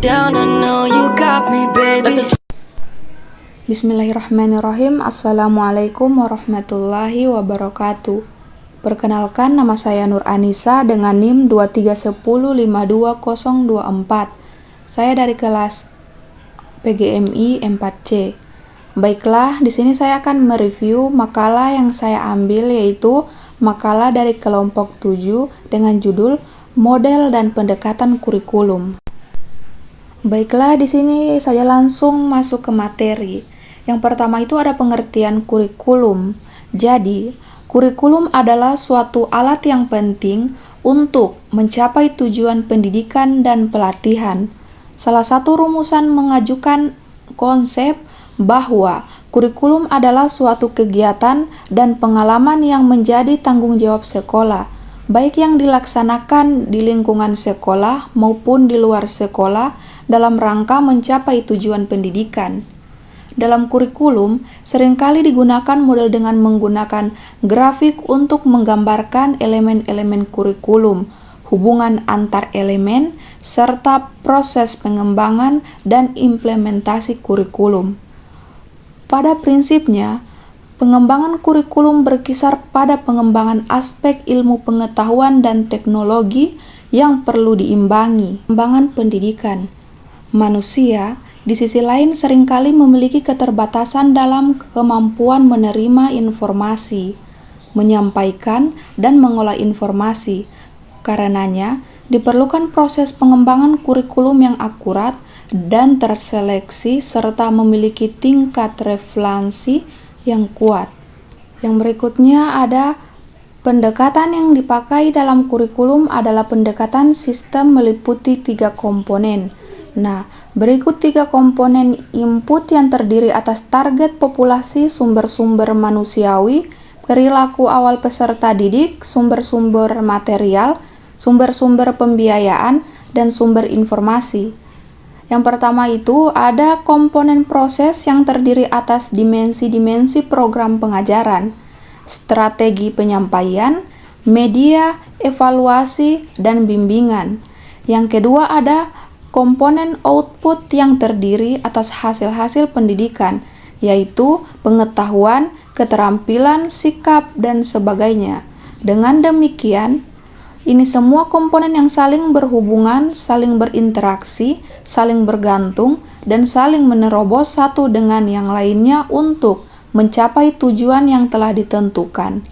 down, I know you got me, baby. Bismillahirrahmanirrahim. Assalamualaikum warahmatullahi wabarakatuh. Perkenalkan, nama saya Nur Anissa dengan NIM 23105224. Saya dari kelas PGMI 4C. Baiklah, di sini saya akan mereview makalah yang saya ambil, yaitu makalah dari kelompok 7 dengan judul Model dan Pendekatan Kurikulum. Baiklah, di sini saya langsung masuk ke materi. Yang pertama itu ada pengertian kurikulum. Jadi, kurikulum adalah suatu alat yang penting untuk mencapai tujuan pendidikan dan pelatihan. Salah satu rumusan mengajukan konsep bahwa kurikulum adalah suatu kegiatan dan pengalaman yang menjadi tanggung jawab sekolah, baik yang dilaksanakan di lingkungan sekolah maupun di luar sekolah dalam rangka mencapai tujuan pendidikan. Dalam kurikulum, seringkali digunakan model dengan menggunakan grafik untuk menggambarkan elemen-elemen kurikulum, hubungan antar elemen, serta proses pengembangan dan implementasi kurikulum. Pada prinsipnya, pengembangan kurikulum berkisar pada pengembangan aspek ilmu pengetahuan dan teknologi yang perlu diimbangi. Pengembangan pendidikan manusia di sisi lain seringkali memiliki keterbatasan dalam kemampuan menerima informasi, menyampaikan, dan mengolah informasi. Karenanya, diperlukan proses pengembangan kurikulum yang akurat dan terseleksi serta memiliki tingkat relevansi yang kuat. Yang berikutnya ada pendekatan yang dipakai dalam kurikulum adalah pendekatan sistem meliputi 3 komponen. Nah, berikut 3 komponen input yang terdiri atas target populasi, sumber-sumber manusiawi, perilaku awal peserta didik, sumber-sumber material, sumber-sumber pembiayaan, dan sumber informasi. Yang pertama itu ada komponen proses yang terdiri atas dimensi-dimensi program pengajaran, strategi penyampaian, media, evaluasi, dan bimbingan. Yang kedua ada komponen output yang terdiri atas hasil-hasil pendidikan, yaitu pengetahuan, keterampilan, sikap, dan sebagainya. Dengan demikian, ini semua komponen yang saling berhubungan, saling berinteraksi, saling bergantung, dan saling menerobos satu dengan yang lainnya untuk mencapai tujuan yang telah ditentukan.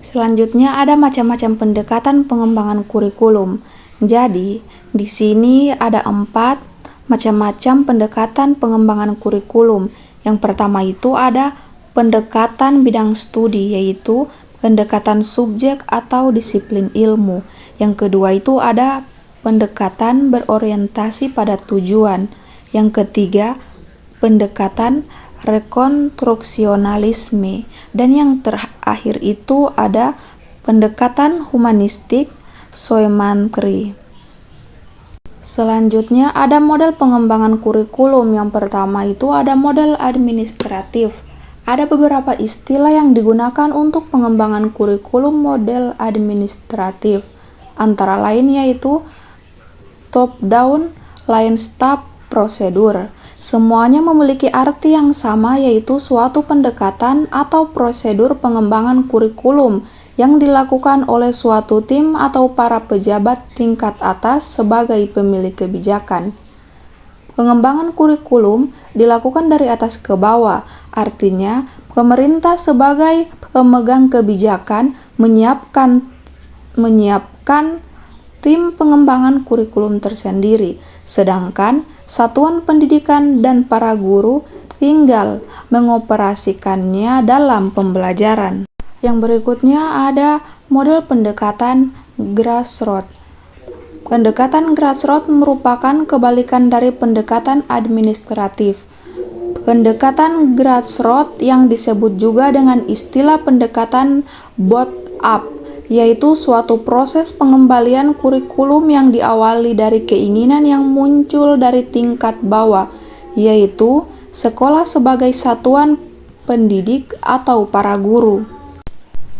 Selanjutnya ada macam-macam pendekatan pengembangan kurikulum. Jadi, di sini ada 4 macam-macam pendekatan pengembangan kurikulum. Yang pertama itu ada pendekatan bidang studi, yaitu pendekatan subjek atau disiplin ilmu. Yang kedua itu ada pendekatan berorientasi pada tujuan. Yang ketiga, pendekatan rekonstruksionalisme. Dan yang terakhir itu ada pendekatan humanistik Soemantri. Selanjutnya ada model pengembangan kurikulum. Yang pertama itu ada model administratif. Ada beberapa istilah yang digunakan untuk pengembangan kurikulum model administratif. Antara lain yaitu top down, line step, prosedur. Semuanya memiliki arti yang sama, yaitu suatu pendekatan atau prosedur pengembangan kurikulum yang dilakukan oleh suatu tim atau para pejabat tingkat atas sebagai pemilik kebijakan. Pengembangan kurikulum dilakukan dari atas ke bawah, artinya pemerintah sebagai pemegang kebijakan menyiapkan tim pengembangan kurikulum tersendiri, sedangkan satuan pendidikan dan para guru tinggal mengoperasikannya dalam pembelajaran. Yang berikutnya ada model pendekatan grassroots. Pendekatan grassroots merupakan kebalikan dari pendekatan administratif. Pendekatan grassroots yang disebut juga dengan istilah pendekatan bottom-up, yaitu suatu proses pengembalian kurikulum yang diawali dari keinginan yang muncul dari tingkat bawah, yaitu sekolah sebagai satuan pendidik atau para guru.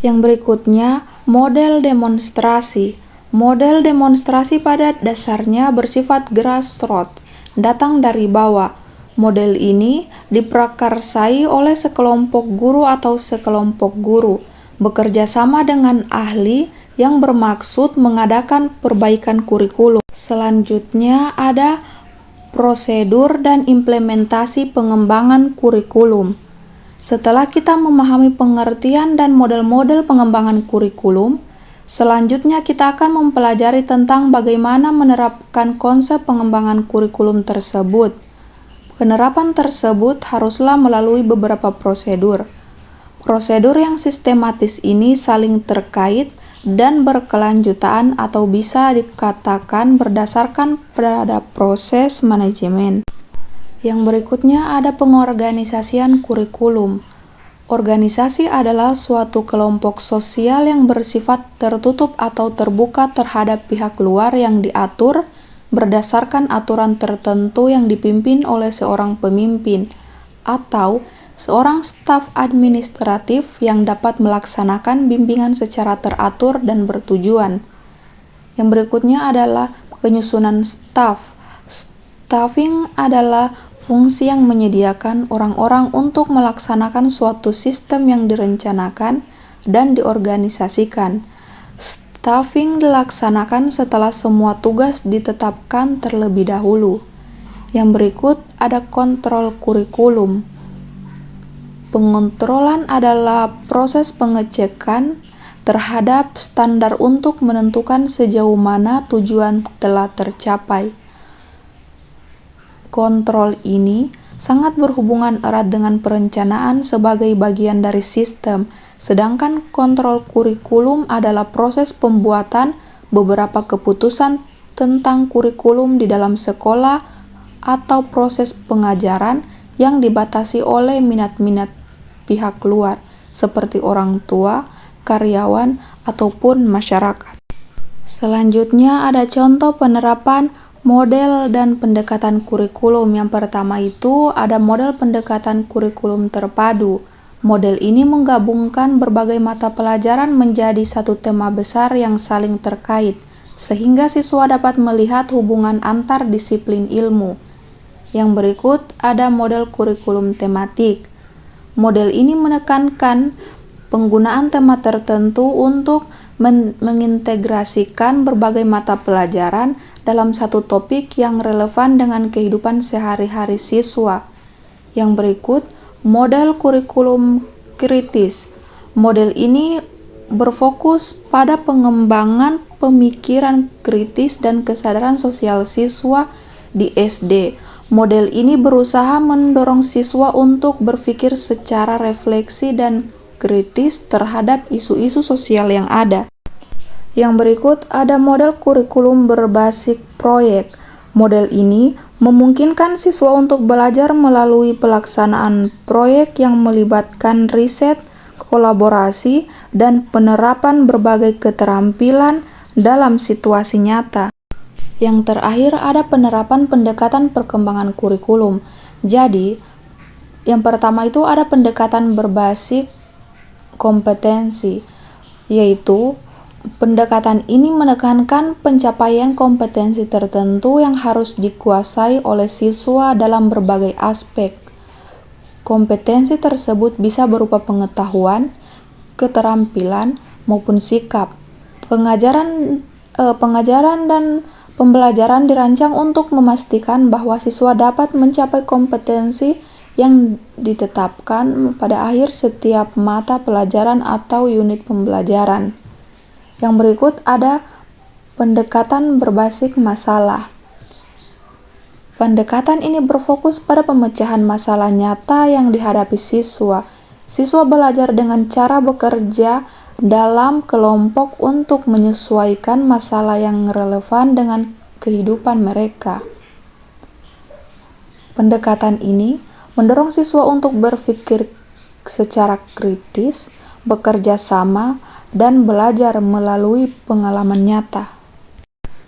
Yang berikutnya, model demonstrasi. Model demonstrasi pada dasarnya bersifat grassroots, datang dari bawah. Model ini diprakarsai oleh sekelompok guru atau sekelompok guru, bekerja sama dengan ahli yang bermaksud mengadakan perbaikan kurikulum. Selanjutnya ada prosedur dan implementasi pengembangan kurikulum. Setelah kita memahami pengertian dan model-model pengembangan kurikulum, selanjutnya kita akan mempelajari tentang bagaimana menerapkan konsep pengembangan kurikulum tersebut. Penerapan tersebut haruslah melalui beberapa prosedur. Prosedur yang sistematis ini saling terkait dan berkelanjutan atau bisa dikatakan berdasarkan pada proses manajemen. Yang berikutnya ada pengorganisasian kurikulum. Organisasi adalah suatu kelompok sosial yang bersifat tertutup atau terbuka terhadap pihak luar yang diatur berdasarkan aturan tertentu yang dipimpin oleh seorang pemimpin atau seorang staf administratif yang dapat melaksanakan bimbingan secara teratur dan bertujuan. Yang berikutnya adalah penyusunan staf. Staffing adalah fungsi yang menyediakan orang-orang untuk melaksanakan suatu sistem yang direncanakan dan diorganisasikan. Staffing dilaksanakan setelah semua tugas ditetapkan terlebih dahulu. Yang berikut ada kontrol kurikulum. Pengontrolan adalah proses pengecekan terhadap standar untuk menentukan sejauh mana tujuan telah tercapai. Kontrol ini sangat berhubungan erat dengan perencanaan sebagai bagian dari sistem, sedangkan kontrol kurikulum adalah proses pembuatan beberapa keputusan tentang kurikulum di dalam sekolah atau proses pengajaran yang dibatasi oleh minat-minat pihak luar, seperti orang tua, karyawan, ataupun masyarakat. Selanjutnya ada contoh penerapan model dan pendekatan kurikulum. Yang pertama itu ada model pendekatan kurikulum terpadu. Model ini menggabungkan berbagai mata pelajaran menjadi satu tema besar yang saling terkait, sehingga siswa dapat melihat hubungan antar disiplin ilmu. Yang berikut ada model kurikulum tematik. Model ini menekankan penggunaan tema tertentu untuk mengintegrasikan berbagai mata pelajaran dalam satu topik yang relevan dengan kehidupan sehari-hari siswa. Yang berikut, model kurikulum kritis. Model ini berfokus pada pengembangan pemikiran kritis dan kesadaran sosial siswa di SD. Model ini berusaha mendorong siswa untuk berpikir secara refleksi dan kritis terhadap isu-isu sosial yang ada. Yang berikut ada model kurikulum berbasis proyek. Model ini memungkinkan siswa untuk belajar melalui pelaksanaan proyek yang melibatkan riset, kolaborasi, dan penerapan berbagai keterampilan dalam situasi nyata. Yang terakhir ada penerapan pendekatan perkembangan kurikulum. Jadi, yang pertama itu ada pendekatan berbasis kompetensi, yaitu pendekatan ini menekankan pencapaian kompetensi tertentu yang harus dikuasai oleh siswa dalam berbagai aspek. Kompetensi tersebut bisa berupa pengetahuan, keterampilan, maupun sikap. Pengajaran dan pembelajaran dirancang untuk memastikan bahwa siswa dapat mencapai kompetensi yang ditetapkan pada akhir setiap mata pelajaran atau unit pembelajaran. Yang berikut ada pendekatan berbasis masalah. Pendekatan ini berfokus pada pemecahan masalah nyata yang dihadapi siswa. Siswa belajar dengan cara bekerja dalam kelompok untuk menyesuaikan masalah yang relevan dengan kehidupan mereka. Pendekatan ini mendorong siswa untuk berpikir secara kritis, bekerja sama, dan belajar melalui pengalaman nyata.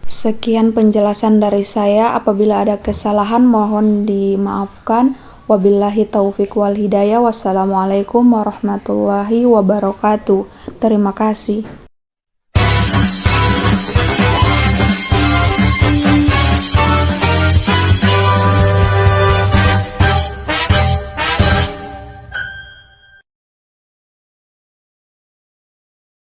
Sekian penjelasan dari saya. Apabila ada kesalahan mohon dimaafkan. Wabillahi taufiq wal hidayah. Wassalamualaikum warahmatullahi wabarakatuh. Terima kasih.